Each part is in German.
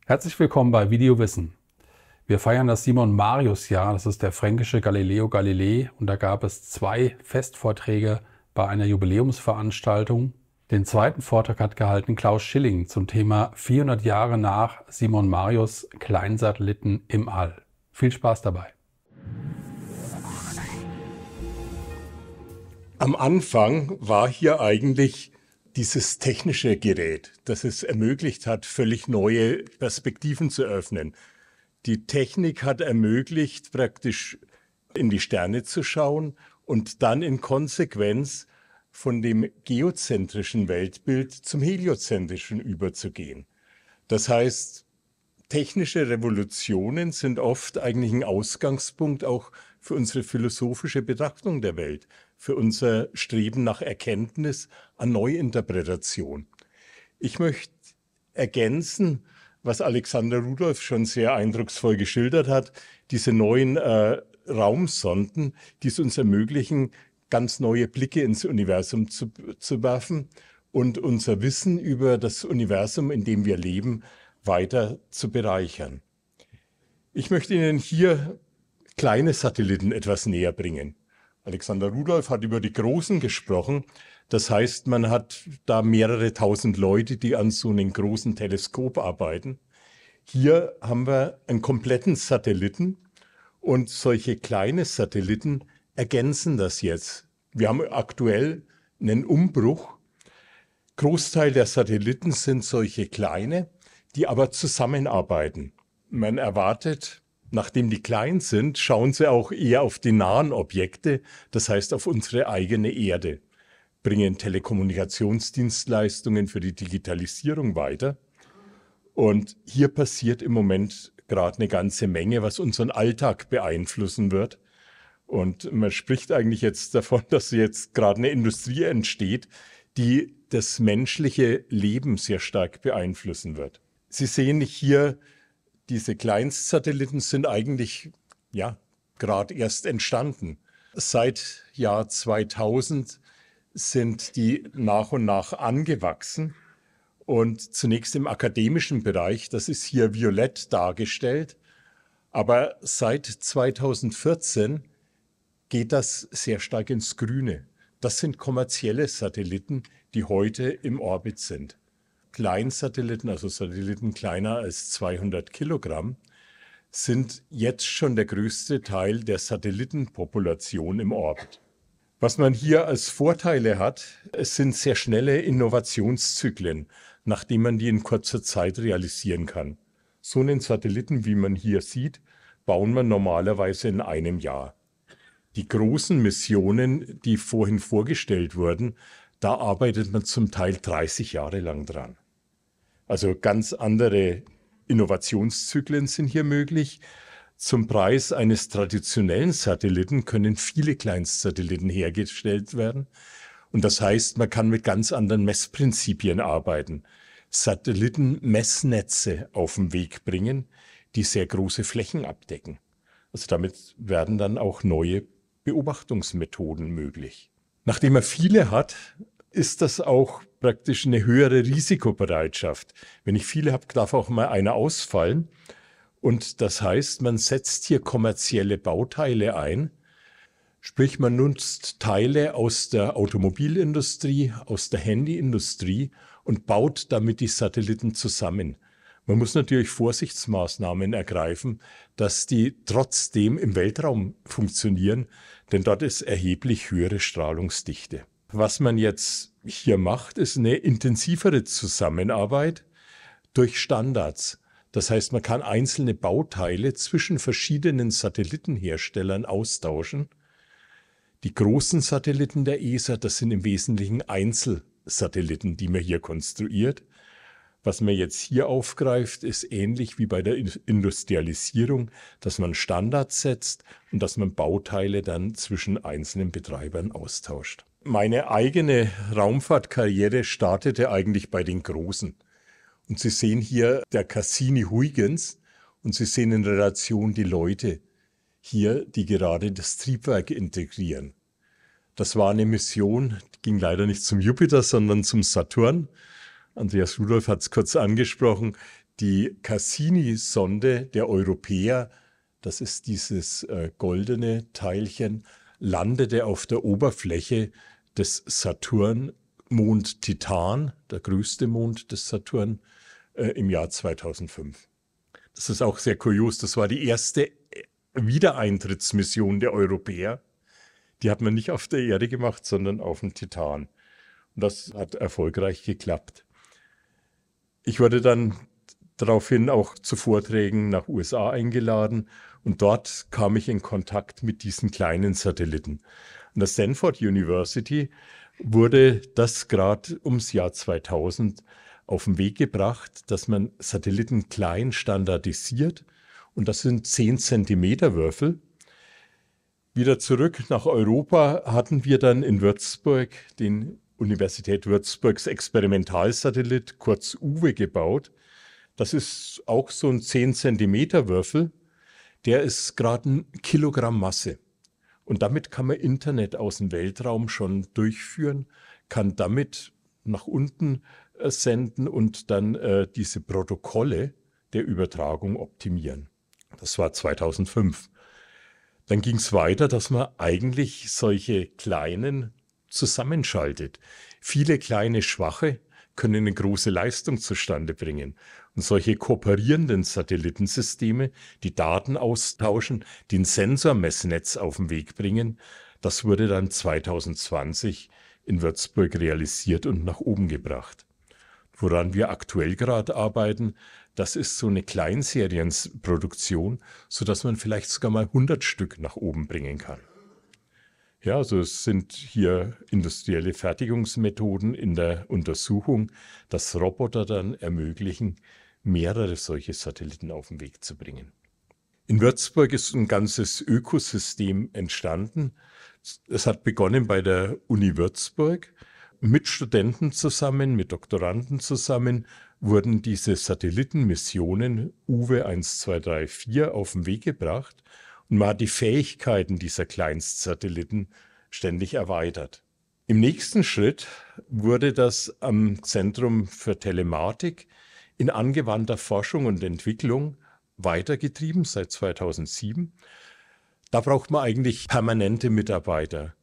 Herzlich willkommen bei Videowissen. Wir feiern das Simon-Marius-Jahr, das ist der fränkische Galileo Galilei, und da gab es 2 Festvorträge bei einer Jubiläumsveranstaltung. Den zweiten Vortrag hat gehalten Klaus Schilling zum Thema 400 Jahre nach Simon Marius, Kleinsatelliten im All. Viel Spaß dabei. Am Anfang war hier eigentlich dieses technische Gerät, das es ermöglicht hat, völlig neue Perspektiven zu öffnen. Die Technik hat ermöglicht, praktisch in die Sterne zu schauen und dann in Konsequenz von dem geozentrischen Weltbild zum heliozentrischen überzugehen. Das heißt, technische Revolutionen sind oft eigentlich ein Ausgangspunkt auch für unsere philosophische Betrachtung der Welt, für unser Streben nach Erkenntnis an Neuinterpretation. Ich möchte ergänzen, was Alexander Rudolph schon sehr eindrucksvoll geschildert hat, diese neuen Raumsonden, die es uns ermöglichen, ganz neue Blicke ins Universum zu werfen und unser Wissen über das Universum, in dem wir leben, weiter zu bereichern. Ich möchte Ihnen hier kleine Satelliten etwas näher bringen. Alexander Rudolph hat über die großen gesprochen. Das heißt, man hat da mehrere tausend Leute, die an so einem großen Teleskop arbeiten. Hier haben wir einen kompletten Satelliten und solche kleine Satelliten ergänzen das jetzt. Wir haben aktuell einen Umbruch. Großteil der Satelliten sind solche kleine, die aber zusammenarbeiten. Man erwartet, nachdem die klein sind, schauen sie auch eher auf die nahen Objekte, das heißt auf unsere eigene Erde, bringen Telekommunikationsdienstleistungen für die Digitalisierung weiter. Und hier passiert im Moment gerade eine ganze Menge, was unseren Alltag beeinflussen wird. Und man spricht eigentlich jetzt davon, dass jetzt gerade eine Industrie entsteht, die das menschliche Leben sehr stark beeinflussen wird. Sie sehen hier, diese Kleinstsatelliten sind eigentlich gerade erst entstanden. Seit Jahr 2000 sind die nach und nach angewachsen und zunächst im akademischen Bereich, das ist hier violett dargestellt, aber seit 2014 geht das sehr stark ins Grüne. Das sind kommerzielle Satelliten, die heute im Orbit sind. Kleinsatelliten, also Satelliten kleiner als 200 Kilogramm, sind jetzt schon der größte Teil der Satellitenpopulation im Orbit. Was man hier als Vorteile hat, es sind sehr schnelle Innovationszyklen, nachdem man die in kurzer Zeit realisieren kann. So einen Satelliten, wie man hier sieht, bauen wir normalerweise in einem Jahr. Die großen Missionen, die vorhin vorgestellt wurden, da arbeitet man zum Teil 30 Jahre lang dran. Also ganz andere Innovationszyklen sind hier möglich. Zum Preis eines traditionellen Satelliten können viele Kleinstsatelliten hergestellt werden. Und das heißt, man kann mit ganz anderen Messprinzipien arbeiten. Satellitenmessnetze auf den Weg bringen, die sehr große Flächen abdecken. Also damit werden dann auch neue Beobachtungsmethoden möglich. Nachdem man viele hat, ist das auch praktisch eine höhere Risikobereitschaft. Wenn ich viele habe, darf auch mal einer ausfallen. Und das heißt, man setzt hier kommerzielle Bauteile ein. Sprich, man nutzt Teile aus der Automobilindustrie, aus der Handyindustrie und baut damit die Satelliten zusammen. Man muss natürlich Vorsichtsmaßnahmen ergreifen, dass die trotzdem im Weltraum funktionieren, denn dort ist erheblich höhere Strahlungsdichte. Was man jetzt hier macht, ist eine intensivere Zusammenarbeit durch Standards. Das heißt, man kann einzelne Bauteile zwischen verschiedenen Satellitenherstellern austauschen. Die großen Satelliten der ESA, das sind im Wesentlichen Einzelsatelliten, die man hier konstruiert. Was man jetzt hier aufgreift, ist ähnlich wie bei der Industrialisierung, dass man Standards setzt und dass man Bauteile dann zwischen einzelnen Betreibern austauscht. Meine eigene Raumfahrtkarriere startete eigentlich bei den Großen. Und Sie sehen hier der Cassini-Huygens und Sie sehen in Relation die Leute hier, die gerade das Triebwerk integrieren. Das war eine Mission, die ging leider nicht zum Jupiter, sondern zum Saturn. Andreas Rudolph hat es kurz angesprochen. Die Cassini-Sonde der Europäer, das ist dieses goldene Teilchen, landete auf der Oberfläche des Saturn-Mond Titan, der größte Mond des Saturn, im Jahr 2005. Das ist auch sehr kurios. Das war die erste Wiedereintrittsmission der Europäer. Die hat man nicht auf der Erde gemacht, sondern auf dem Titan. Und das hat erfolgreich geklappt. Ich wurde dann daraufhin auch zu Vorträgen nach USA eingeladen und dort kam ich in Kontakt mit diesen kleinen Satelliten. An der Stanford University wurde das gerade ums Jahr 2000 auf den Weg gebracht, dass man Satelliten klein standardisiert und das sind 10 Zentimeter Würfel. Wieder zurück nach Europa hatten wir dann in Würzburg den Universität Würzburgs Experimentalsatellit, kurz UWE, gebaut. Das ist auch so ein 10 Zentimeter Würfel. Der ist gerade 1 Kilogramm Masse. Und damit kann man Internet aus dem Weltraum schon durchführen, kann damit nach unten senden und dann diese Protokolle der Übertragung optimieren. Das war 2005. Dann ging es weiter, dass man eigentlich solche kleinen zusammenschaltet. Viele kleine Schwache können eine große Leistung zustande bringen. Und solche kooperierenden Satellitensysteme, die Daten austauschen, die ein Sensormessnetz auf den Weg bringen, das wurde dann 2020 in Würzburg realisiert und nach oben gebracht. Woran wir aktuell gerade arbeiten, das ist so eine Kleinserienproduktion, sodass man vielleicht sogar mal 100 Stück nach oben bringen kann. Ja, also es sind hier industrielle Fertigungsmethoden in der Untersuchung, dass Roboter dann ermöglichen, mehrere solche Satelliten auf den Weg zu bringen. In Würzburg ist ein ganzes Ökosystem entstanden. Es hat begonnen bei der Uni Würzburg. Mit Studenten zusammen, mit Doktoranden zusammen wurden diese Satellitenmissionen UWE 1, 2, 3, 4 auf den Weg gebracht. Und man hat die Fähigkeiten dieser Kleinstsatelliten ständig erweitert. Im nächsten Schritt wurde das am Zentrum für Telematik in angewandter Forschung und Entwicklung weitergetrieben seit 2007. Da braucht man eigentlich permanente Mitarbeiter,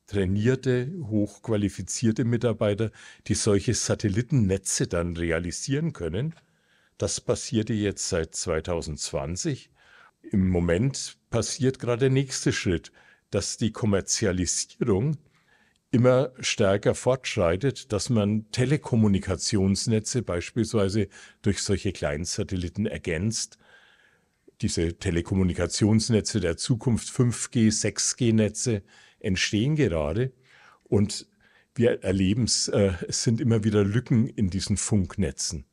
trainierte, hochqualifizierte Mitarbeiter, die solche Satellitennetze dann realisieren können. Das passierte jetzt seit 2020. Im Moment passiert gerade der nächste Schritt, dass die Kommerzialisierung immer stärker fortschreitet, dass man Telekommunikationsnetze beispielsweise durch solche Kleinsatelliten ergänzt. Diese Telekommunikationsnetze der Zukunft, 5G, 6G-Netze, entstehen gerade und wir erleben es sind immer wieder Lücken in diesen Funknetzen.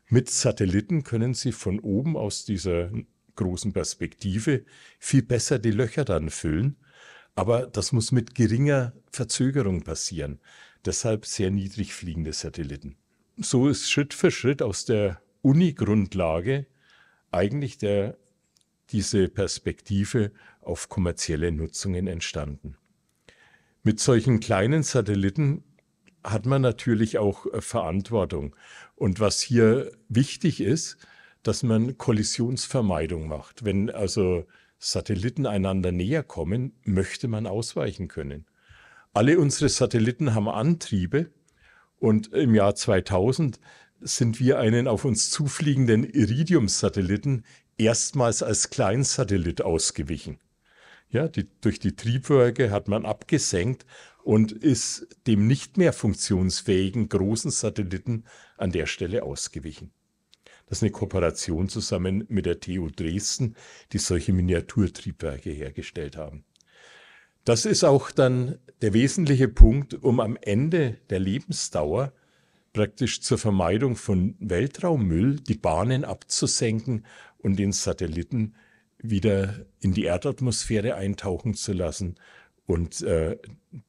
Mit Satelliten können Sie von oben aus dieser großen Perspektive viel besser die Löcher dann füllen, aber das muss mit geringer Verzögerung passieren. Deshalb sehr niedrig fliegende Satelliten. So ist Schritt für Schritt aus der Uni-Grundlage eigentlich diese Perspektive auf kommerzielle Nutzungen entstanden. Mit solchen kleinen Satelliten hat man natürlich auch Verantwortung. Und was hier wichtig ist, dass man Kollisionsvermeidung macht. Wenn also Satelliten einander näher kommen, möchte man ausweichen können. Alle unsere Satelliten haben Antriebe und im Jahr 2000 sind wir einen auf uns zufliegenden Iridium-Satelliten erstmals als Kleinsatellit ausgewichen. Ja, durch die Triebwerke hat man abgesenkt und ist dem nicht mehr funktionsfähigen großen Satelliten an der Stelle ausgewichen. Das ist eine Kooperation zusammen mit der TU Dresden, die solche Miniaturtriebwerke hergestellt haben. Das ist auch dann der wesentliche Punkt, um am Ende der Lebensdauer praktisch zur Vermeidung von Weltraummüll die Bahnen abzusenken und den Satelliten wieder in die Erdatmosphäre eintauchen zu lassen. Und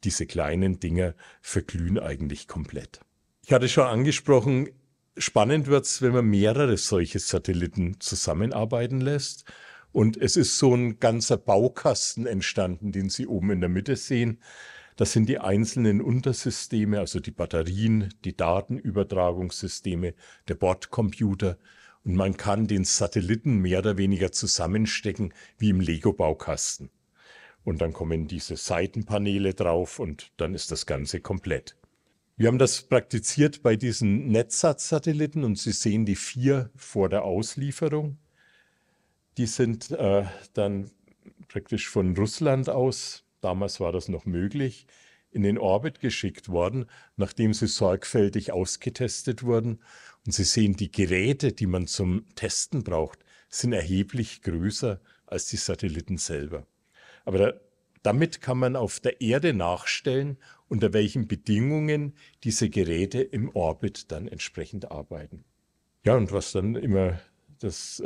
diese kleinen Dinger verglühen eigentlich komplett. Ich hatte schon angesprochen, spannend wird es, wenn man mehrere solche Satelliten zusammenarbeiten lässt. Und es ist so ein ganzer Baukasten entstanden, den Sie oben in der Mitte sehen. Das sind die einzelnen Untersysteme, also die Batterien, die Datenübertragungssysteme, der Bordcomputer. und man kann den Satelliten mehr oder weniger zusammenstecken wie im Lego-Baukasten. Und dann kommen diese Seitenpaneele drauf und dann ist das Ganze komplett. Wir haben das praktiziert bei diesen Netsat-Satelliten und Sie sehen die 4 vor der Auslieferung. Die sind dann praktisch von Russland aus, damals war das noch möglich, in den Orbit geschickt worden, nachdem sie sorgfältig ausgetestet wurden. Und Sie sehen, die Geräte, die man zum Testen braucht, sind erheblich größer als die Satelliten selber. Aber damit kann man auf der Erde nachstellen, unter welchen Bedingungen diese Geräte im Orbit dann entsprechend arbeiten. Ja, und was dann immer das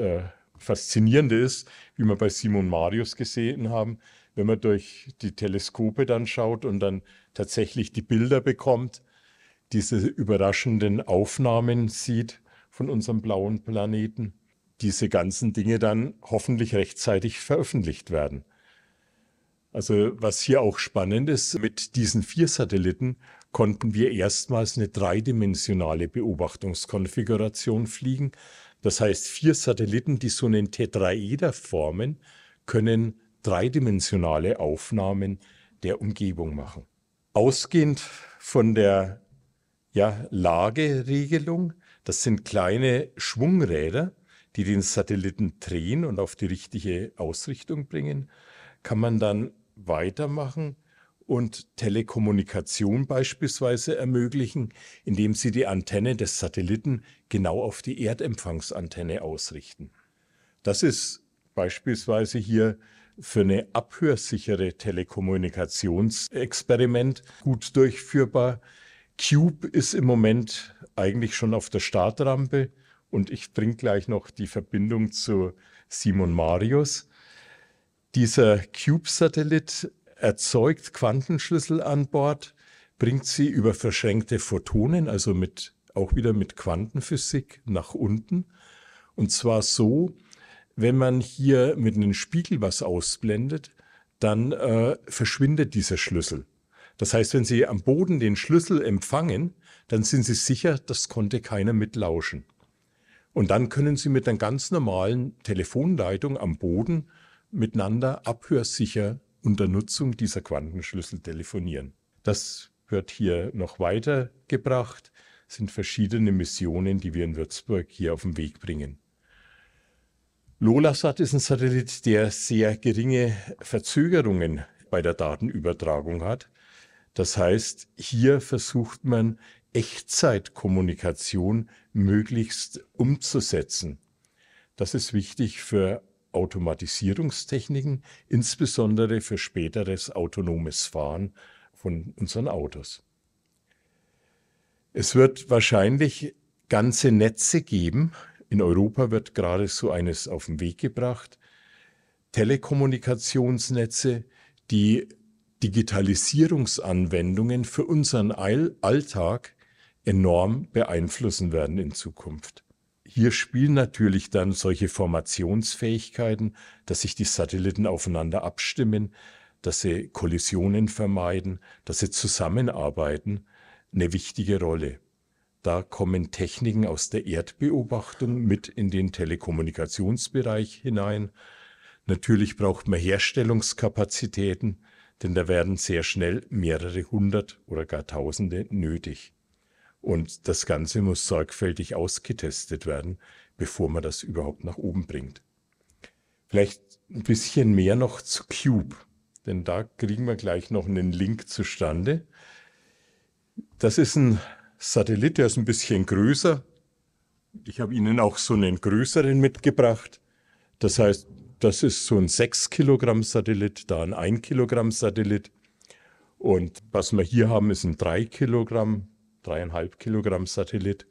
Faszinierende ist, wie wir bei Simon Marius gesehen haben, wenn man durch die Teleskope dann schaut und dann tatsächlich die Bilder bekommt, diese überraschenden Aufnahmen sieht von unserem blauen Planeten, diese ganzen Dinge dann hoffentlich rechtzeitig veröffentlicht werden. Also was hier auch spannend ist, mit diesen 4 Satelliten konnten wir erstmals eine dreidimensionale Beobachtungskonfiguration fliegen. Das heißt, 4 Satelliten, die so einen Tetraeder formen, können dreidimensionale Aufnahmen der Umgebung machen. Ausgehend von der Lageregelung, das sind kleine Schwungräder, die den Satelliten drehen und auf die richtige Ausrichtung bringen, kann man dann weitermachen und Telekommunikation beispielsweise ermöglichen, indem Sie die Antenne des Satelliten genau auf die Erdempfangsantenne ausrichten. Das ist beispielsweise hier für eine abhörsichere Telekommunikationsexperiment gut durchführbar. Cube ist im Moment eigentlich schon auf der Startrampe und ich bringe gleich noch die Verbindung zu Simon Marius. Dieser Cube-Satellit erzeugt Quantenschlüssel an Bord, bringt sie über verschränkte Photonen, also auch wieder mit Quantenphysik nach unten. Und zwar so, wenn man hier mit einem Spiegel was ausblendet, dann verschwindet dieser Schlüssel. Das heißt, wenn Sie am Boden den Schlüssel empfangen, dann sind Sie sicher, das konnte keiner mitlauschen. Und dann können Sie mit einer ganz normalen Telefonleitung am Boden miteinander abhörsicher unter Nutzung dieser Quantenschlüssel telefonieren. Das wird hier noch weitergebracht, sind verschiedene Missionen, die wir in Würzburg hier auf den Weg bringen. LoLaSat ist ein Satellit, der sehr geringe Verzögerungen bei der Datenübertragung hat. Das heißt, hier versucht man, Echtzeitkommunikation möglichst umzusetzen. Das ist wichtig für Automatisierungstechniken, insbesondere für späteres autonomes Fahren von unseren Autos. Es wird wahrscheinlich ganze Netze geben. In Europa wird gerade so eines auf den Weg gebracht. Telekommunikationsnetze, die Digitalisierungsanwendungen für unseren Alltag enorm beeinflussen werden in Zukunft. Hier spielen natürlich dann solche Formationsfähigkeiten, dass sich die Satelliten aufeinander abstimmen, dass sie Kollisionen vermeiden, dass sie zusammenarbeiten, eine wichtige Rolle. Da kommen Techniken aus der Erdbeobachtung mit in den Telekommunikationsbereich hinein. Natürlich braucht man Herstellungskapazitäten, denn da werden sehr schnell mehrere hundert oder gar Tausende nötig. Und das Ganze muss sorgfältig ausgetestet werden, bevor man das überhaupt nach oben bringt. Vielleicht ein bisschen mehr noch zu Cube, denn da kriegen wir gleich noch einen Link zustande. Das ist ein Satellit, der ist ein bisschen größer. Ich habe Ihnen auch so einen größeren mitgebracht. Das heißt, das ist so ein 6 Kilogramm Satellit, da ein 1 Kilogramm Satellit. Und was wir hier haben, ist ein 3,5 Kilogramm Satellit.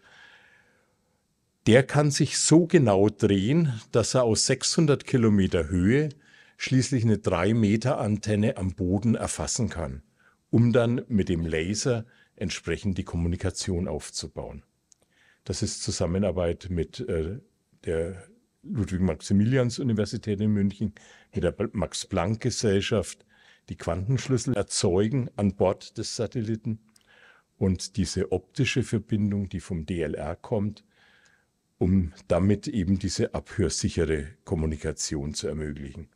Der kann sich so genau drehen, dass er aus 600 Kilometer Höhe schließlich eine 3 Meter Antenne am Boden erfassen kann, um dann mit dem Laser entsprechend die Kommunikation aufzubauen. Das ist Zusammenarbeit mit der Ludwig-Maximilians-Universität in München, mit der Max-Planck-Gesellschaft, die Quantenschlüssel erzeugen an Bord des Satelliten und diese optische Verbindung, die vom DLR kommt, um damit eben diese abhörsichere Kommunikation zu ermöglichen.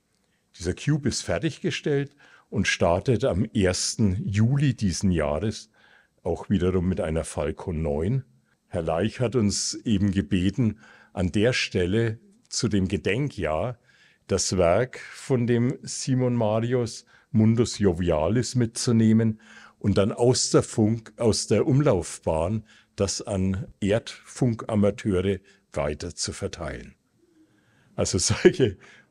Dieser Cube ist fertiggestellt und startet am 1. Juli diesen Jahres, auch wiederum mit einer Falcon 9. Herr Laich hat uns eben gebeten, an der Stelle zu dem Gedenkjahr das Werk von dem Simon Marius, Mundus Jovialis, mitzunehmen und dann aus der Umlaufbahn das an Erdfunkamateure weiter zu verteilen. Also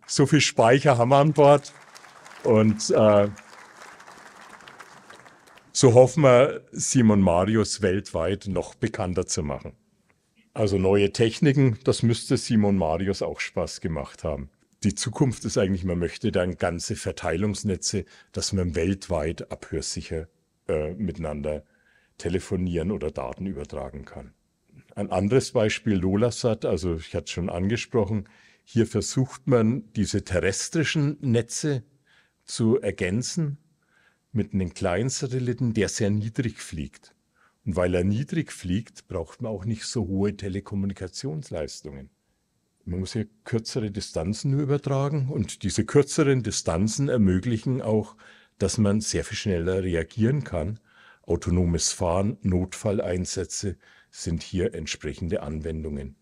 so viel Speicher haben wir an Bord und so hoffen wir, Simon Marius weltweit noch bekannter zu machen. Also neue Techniken, das müsste Simon Marius auch Spaß gemacht haben. Die Zukunft ist eigentlich, man möchte dann ganze Verteilungsnetze, dass man weltweit abhörsicher miteinander telefonieren oder Daten übertragen kann. Ein anderes Beispiel, Lolasat, also ich hatte es schon angesprochen, hier versucht man diese terrestrischen Netze zu ergänzen mit einem kleinen Satelliten, der sehr niedrig fliegt. Und weil er niedrig fliegt, braucht man auch nicht so hohe Telekommunikationsleistungen. Man muss ja kürzere Distanzen nur übertragen und diese kürzeren Distanzen ermöglichen auch, dass man sehr viel schneller reagieren kann. Autonomes Fahren, Notfalleinsätze sind hier entsprechende Anwendungen.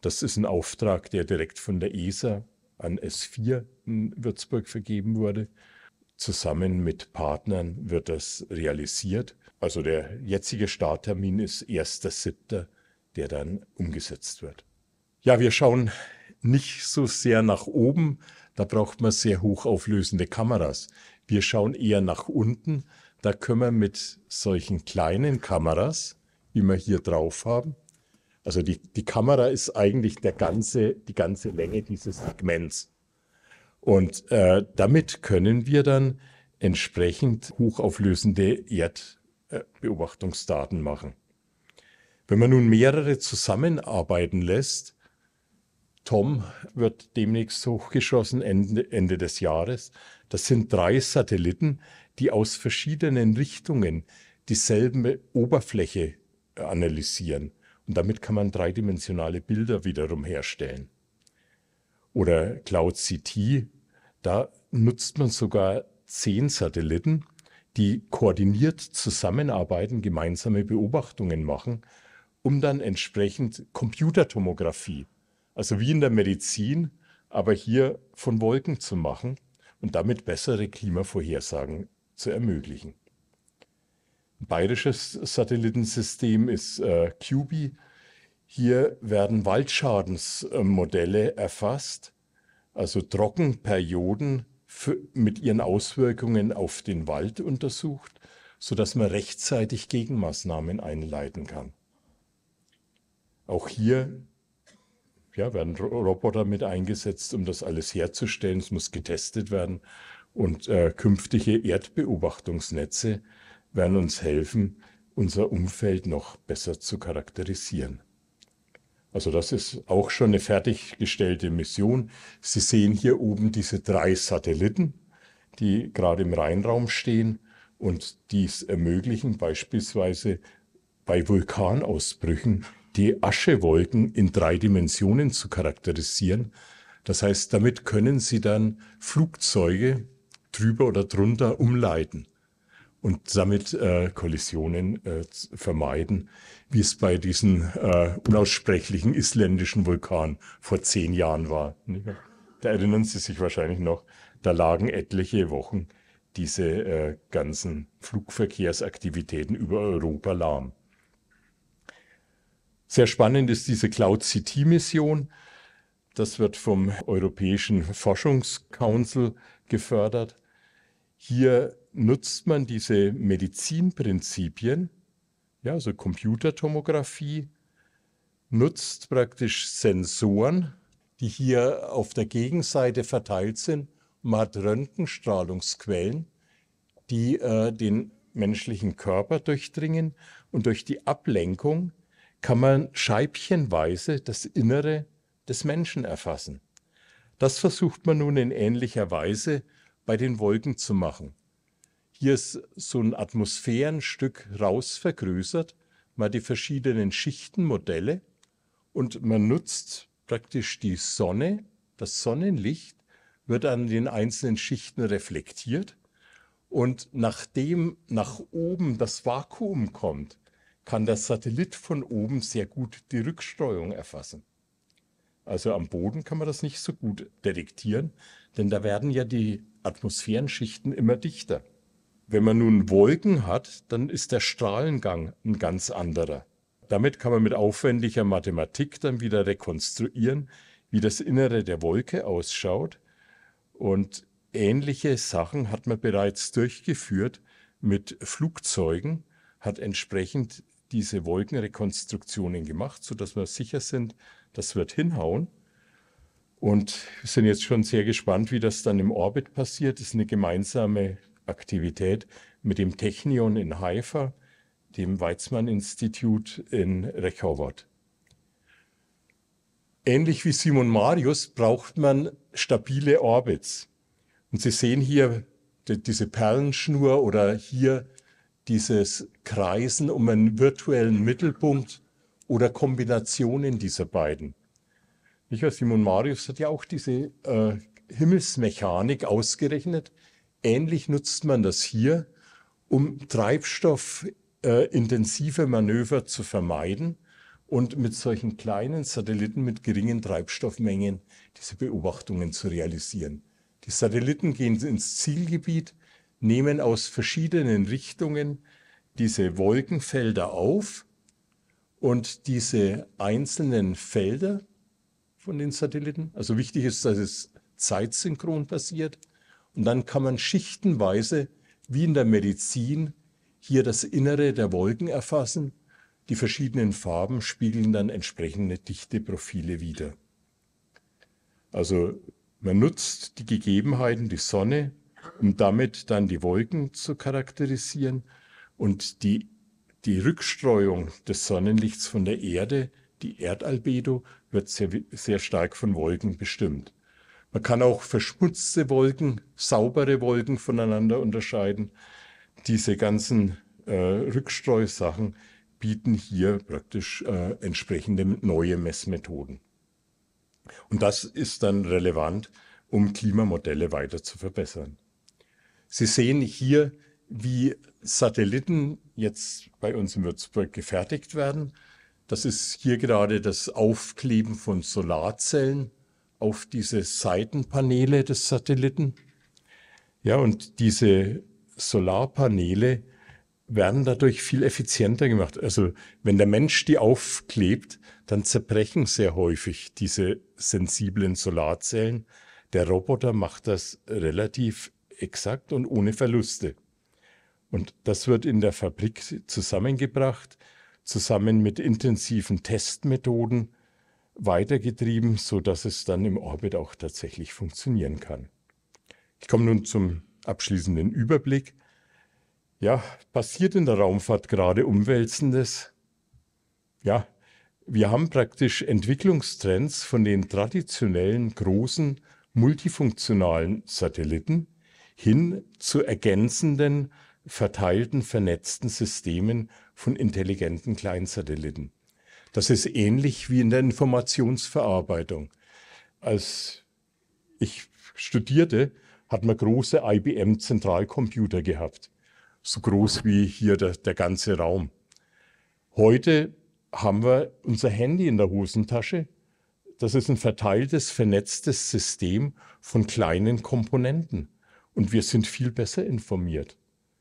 Das ist ein Auftrag, der direkt von der ESA an S4 in Würzburg vergeben wurde. Zusammen mit Partnern wird das realisiert. Also der jetzige Starttermin ist 1.7., der dann umgesetzt wird. Ja, wir schauen nicht so sehr nach oben, da braucht man sehr hochauflösende Kameras. Wir schauen eher nach unten, da können wir mit solchen kleinen Kameras, wie wir hier drauf haben, also die Kamera ist eigentlich die ganze Länge dieses Segments. Und damit können wir dann entsprechend hochauflösende Erdbeobachtungsdaten machen. Wenn man nun mehrere zusammenarbeiten lässt, Tom wird demnächst hochgeschossen, Ende des Jahres. Das sind 3 Satelliten, die aus verschiedenen Richtungen dieselbe Oberfläche analysieren. Und damit kann man dreidimensionale Bilder wiederum herstellen. Oder Cloud CT, da nutzt man sogar 10 Satelliten, die koordiniert zusammenarbeiten, gemeinsame Beobachtungen machen, um dann entsprechend Computertomographie, also wie in der Medizin, aber hier von Wolken zu machen und damit bessere Klimavorhersagen zu ermöglichen. Ein bayerisches Satellitensystem ist QBI. Hier werden Waldschadensmodelle erfasst, also Trockenperioden mit ihren Auswirkungen auf den Wald untersucht, sodass man rechtzeitig Gegenmaßnahmen einleiten kann. Auch hier werden Roboter mit eingesetzt, um das alles herzustellen. Es muss getestet werden und künftige Erdbeobachtungsnetze werden uns helfen, unser Umfeld noch besser zu charakterisieren. Also das ist auch schon eine fertiggestellte Mission. Sie sehen hier oben diese 3 Satelliten, die gerade im Rheinraum stehen und dies ermöglichen, beispielsweise bei Vulkanausbrüchen die Aschewolken in 3 Dimensionen zu charakterisieren. Das heißt, damit können Sie dann Flugzeuge drüber oder drunter umleiten und damit Kollisionen vermeiden, wie es bei diesem unaussprechlichen isländischen Vulkan vor 10 Jahren war. Da erinnern Sie sich wahrscheinlich noch, da lagen etliche Wochen diese ganzen Flugverkehrsaktivitäten über Europa lahm. Sehr spannend ist diese Cloud CT-Mission. Das wird vom Europäischen Forschungscouncil gefördert. Hier nutzt man diese Medizinprinzipien, also Computertomographie, nutzt praktisch Sensoren, die hier auf der Gegenseite verteilt sind. Man hat Röntgenstrahlungsquellen, die den menschlichen Körper durchdringen und durch die Ablenkung kann man scheibchenweise das Innere des Menschen erfassen. Das versucht man nun in ähnlicher Weise bei den Wolken zu machen. Hier ist so ein Atmosphärenstück rausvergrößert, mal die verschiedenen Schichtenmodelle und man nutzt praktisch die Sonne. Das Sonnenlicht wird an den einzelnen Schichten reflektiert und nachdem nach oben das Vakuum kommt, kann der Satellit von oben sehr gut die Rückstreuung erfassen. Also am Boden kann man das nicht so gut detektieren, denn da werden ja die Atmosphärenschichten immer dichter. Wenn man nun Wolken hat, dann ist der Strahlengang ein ganz anderer. Damit kann man mit aufwendiger Mathematik dann wieder rekonstruieren, wie das Innere der Wolke ausschaut. Und ähnliche Sachen hat man bereits durchgeführt mit Flugzeugen, hat entsprechend diese Wolkenrekonstruktionen gemacht, sodass wir sicher sind, das wird hinhauen. Und wir sind jetzt schon sehr gespannt, wie das dann im Orbit passiert. Das ist eine gemeinsame Aktivität mit dem Technion in Haifa, dem Weizmann-Institut in Rehovot. Ähnlich wie Simon Marius braucht man stabile Orbits. Und Sie sehen hier diese Perlenschnur oder hier dieses Kreisen um einen virtuellen Mittelpunkt oder Kombinationen dieser beiden. Simon Marius hat ja auch diese Himmelsmechanik ausgerechnet. Ähnlich nutzt man das hier, um treibstoffintensive Manöver zu vermeiden und mit solchen kleinen Satelliten mit geringen Treibstoffmengen diese Beobachtungen zu realisieren. Die Satelliten gehen ins Zielgebiet, nehmen aus verschiedenen Richtungen diese Wolkenfelder auf und diese einzelnen Felder von den Satelliten, also wichtig ist, dass es zeitsynchron passiert, und dann kann man schichtenweise, wie in der Medizin, hier das Innere der Wolken erfassen. Die verschiedenen Farben spiegeln dann entsprechende Dichteprofile wider. Also man nutzt die Gegebenheiten, die Sonne, um damit dann die Wolken zu charakterisieren, und die Rückstreuung des Sonnenlichts von der Erde, die Erdalbedo, wird sehr stark von Wolken bestimmt. Man kann auch verschmutzte Wolken, saubere Wolken voneinander unterscheiden. Diese ganzen Rückstreusachen bieten hier praktisch entsprechende neue Messmethoden. Und das ist dann relevant, um Klimamodelle weiter zu verbessern. Sie sehen hier, wie Satelliten jetzt bei uns in Würzburg gefertigt werden. Das ist hier gerade das Aufkleben von Solarzellen auf diese Seitenpaneele des Satelliten. Ja, und diese Solarpaneele werden dadurch viel effizienter gemacht. Also wenn der Mensch die aufklebt, dann zerbrechen sehr häufig diese sensiblen Solarzellen. Der Roboter macht das relativ exakt und ohne Verluste. Und das wird in der Fabrik zusammengebracht, zusammen mit intensiven Testmethoden weitergetrieben, sodass es dann im Orbit auch tatsächlich funktionieren kann. Ich komme nun zum abschließenden Überblick. Ja, passiert in der Raumfahrt gerade Umwälzendes? Ja, wir haben praktisch Entwicklungstrends von den traditionellen, großen, multifunktionalen Satelliten hin zu ergänzenden, verteilten, vernetzten Systemen von intelligenten Kleinsatelliten. Das ist ähnlich wie in der Informationsverarbeitung. Als ich studierte, hat man große IBM-Zentralcomputer gehabt. So groß wie hier der ganze Raum. Heute haben wir unser Handy in der Hosentasche. Das ist ein verteiltes, vernetztes System von kleinen Komponenten. Und wir sind viel besser informiert.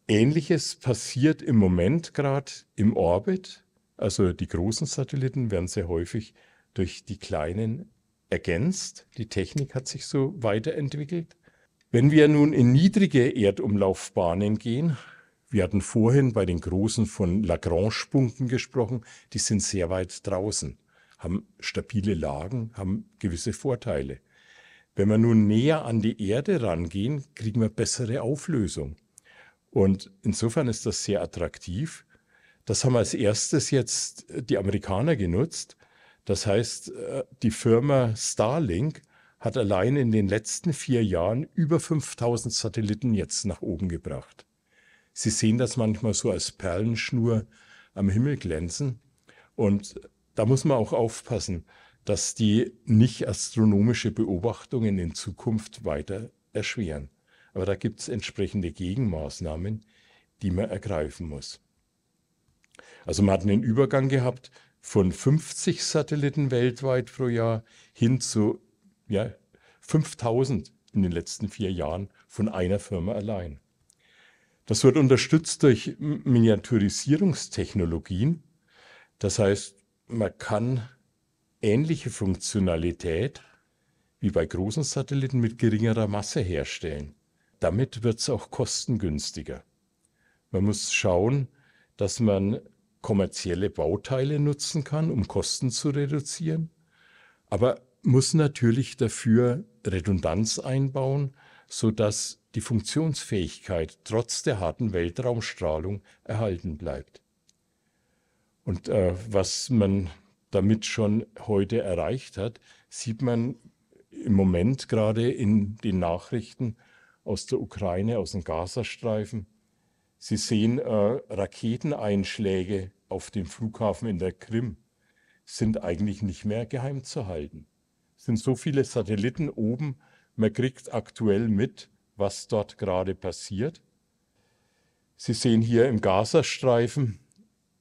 Ähnliches passiert im Moment gerade im Orbit. Also die großen Satelliten werden sehr häufig durch die kleinen ergänzt. Die Technik hat sich so weiterentwickelt. Wenn wir nun in niedrige Erdumlaufbahnen gehen, wir hatten vorhin bei den großen von Lagrange-Punkten gesprochen, die sind sehr weit draußen, haben stabile Lagen, haben gewisse Vorteile. Wenn wir nun näher an die Erde rangehen, kriegen wir bessere Auflösung. Und insofern ist das sehr attraktiv. Das haben als erstes jetzt die Amerikaner genutzt. Das heißt, die Firma Starlink hat allein in den letzten 4 Jahren über 5000 Satelliten jetzt nach oben gebracht. Sie sehen das manchmal so als Perlenschnur am Himmel glänzen. Und da muss man auch aufpassen, dass die nicht astronomische Beobachtungen in Zukunft weiter erschweren. Aber da gibt es entsprechende Gegenmaßnahmen, die man ergreifen muss. Also man hat einen Übergang gehabt von 50 Satelliten weltweit pro Jahr hin zu 5000 in den letzten 4 Jahren von einer Firma allein. Das wird unterstützt durch Miniaturisierungstechnologien. Das heißt, man kann ähnliche Funktionalität wie bei großen Satelliten mit geringerer Masse herstellen. Damit wird es auch kostengünstiger. Man muss schauen, dass man kommerzielle Bauteile nutzen kann, um Kosten zu reduzieren, aber muss natürlich dafür Redundanz einbauen, sodass die Funktionsfähigkeit trotz der harten Weltraumstrahlung erhalten bleibt. Und was man damit schon heute erreicht hat, sieht man im Moment gerade in den Nachrichten aus der Ukraine, aus dem Gazastreifen. Sie sehen Raketeneinschläge auf dem Flughafen in der Krim, sind eigentlich nicht mehr geheim zu halten. Es sind so viele Satelliten oben, man kriegt aktuell mit, was dort gerade passiert. Sie sehen hier im Gazastreifen,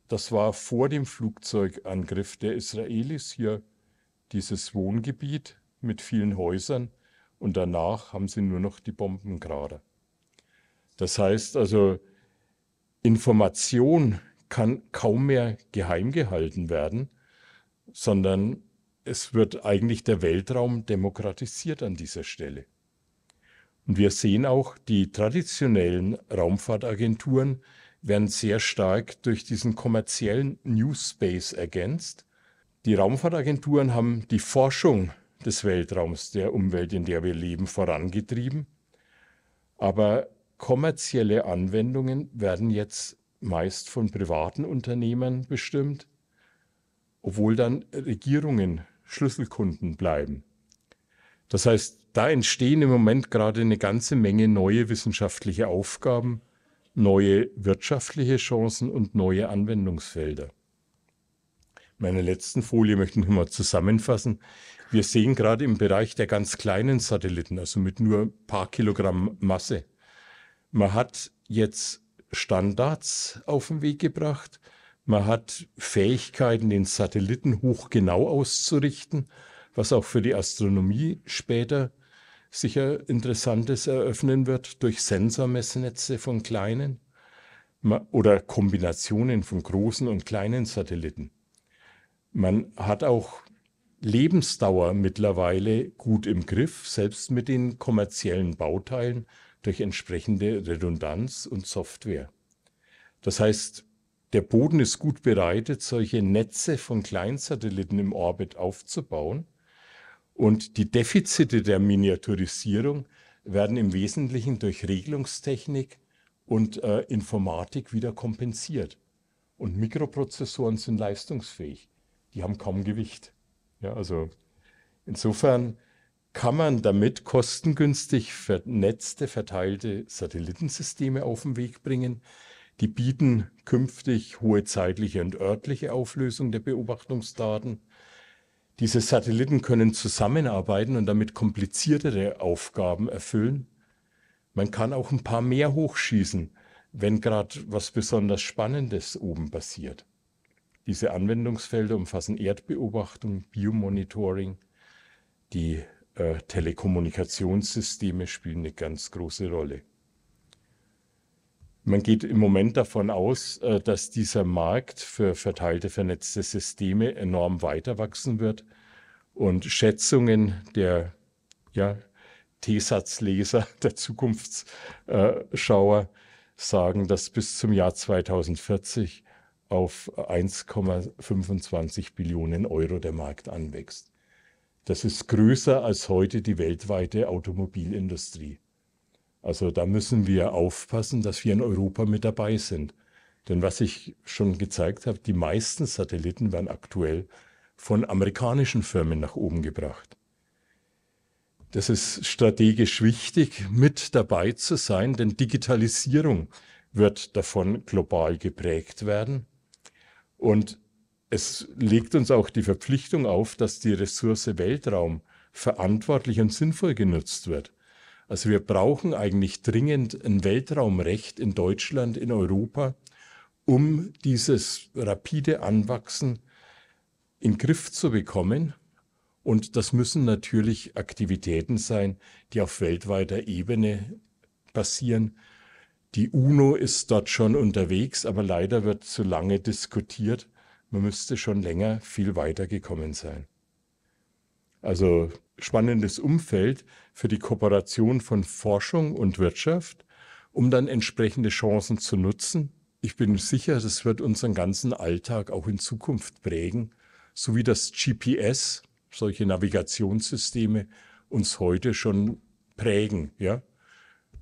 das war vor dem Flugzeugangriff der Israelis hier dieses Wohngebiet mit vielen Häusern und danach haben sie nur noch die Bombenkrater. Das heißt also, Information kann kaum mehr geheim gehalten werden, sondern es wird eigentlich der Weltraum demokratisiert an dieser Stelle. Und wir sehen auch, die traditionellen Raumfahrtagenturen werden sehr stark durch diesen kommerziellen New Space ergänzt. Die Raumfahrtagenturen haben die Forschung des Weltraums, der Umwelt, in der wir leben, vorangetrieben. Aber kommerzielle Anwendungen werden jetzt meist von privaten Unternehmern bestimmt, obwohl dann Regierungen Schlüsselkunden bleiben. Das heißt, da entstehen im Moment gerade eine ganze Menge neue wissenschaftliche Aufgaben, neue wirtschaftliche Chancen und neue Anwendungsfelder. Meine letzten Folie möchte ich nochmal zusammenfassen. Wir sehen gerade im Bereich der ganz kleinen Satelliten, also mit nur ein paar Kilogramm Masse, man hat jetzt Standards auf den Weg gebracht, man hat Fähigkeiten, den Satelliten hochgenau auszurichten, was auch für die Astronomie später sicher Interessantes eröffnen wird durch Sensormessnetze von kleinen oder Kombinationen von großen und kleinen Satelliten. Man hat auch Lebensdauer mittlerweile gut im Griff, selbst mit den kommerziellen Bauteilen durch entsprechende Redundanz und Software. Das heißt, der Boden ist gut bereitet, solche Netze von Kleinsatelliten im Orbit aufzubauen. Und die Defizite der Miniaturisierung werden im Wesentlichen durch Regelungstechnik und Informatik wieder kompensiert. Und Mikroprozessoren sind leistungsfähig. Die haben kaum Gewicht. Ja, also insofern kann man damit kostengünstig vernetzte, verteilte Satellitensysteme auf den Weg bringen. Die bieten künftig hohe zeitliche und örtliche Auflösung der Beobachtungsdaten. Diese Satelliten können zusammenarbeiten und damit kompliziertere Aufgaben erfüllen. Man kann auch ein paar mehr hochschießen, wenn gerade was besonders Spannendes oben passiert. Diese Anwendungsfelder umfassen Erdbeobachtung, Biomonitoring, die Telekommunikationssysteme spielen eine ganz große Rolle. Man geht im Moment davon aus, dass dieser Markt für verteilte, vernetzte Systeme enorm weiter wachsen wird und Schätzungen der T-Satzleser, der Zukunftsschauer, sagen, dass bis zum Jahr 2040 auf 1,25 Billionen Euro der Markt anwächst. Das ist größer als heute die weltweite Automobilindustrie. Also da müssen wir aufpassen, dass wir in Europa mit dabei sind. Denn was ich schon gezeigt habe, die meisten Satelliten werden aktuell von amerikanischen Firmen nach oben gebracht. Das ist strategisch wichtig, mit dabei zu sein, denn Digitalisierung wird davon global geprägt werden. Und es legt uns auch die Verpflichtung auf, dass die Ressource Weltraum verantwortlich und sinnvoll genutzt wird. Also wir brauchen eigentlich dringend ein Weltraumrecht in Deutschland, in Europa, um dieses rapide Anwachsen in den Griff zu bekommen. Und das müssen natürlich Aktivitäten sein, die auf weltweiter Ebene passieren. Die UNO ist dort schon unterwegs, aber leider wird zu lange diskutiert. Man müsste schon länger viel weiter gekommen sein. Also spannendes Umfeld für die Kooperation von Forschung und Wirtschaft, um dann entsprechende Chancen zu nutzen. Ich bin sicher, das wird unseren ganzen Alltag auch in Zukunft prägen, so wie das GPS, solche Navigationssysteme, uns heute schon prägen. Ja?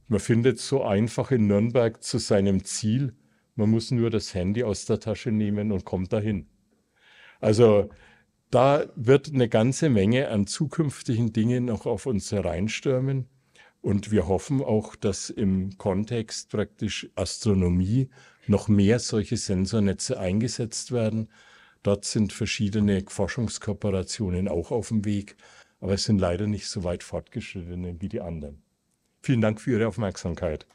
Man findet so einfach in Nürnberg zu seinem Ziel. Man muss nur das Handy aus der Tasche nehmen und kommt dahin. Also da wird eine ganze Menge an zukünftigen Dingen noch auf uns hereinstürmen. Und wir hoffen auch, dass im Kontext praktisch Astronomie noch mehr solche Sensornetze eingesetzt werden. Dort sind verschiedene Forschungskooperationen auch auf dem Weg, aber es sind leider nicht so weit fortgeschrittene wie die anderen. Vielen Dank für Ihre Aufmerksamkeit.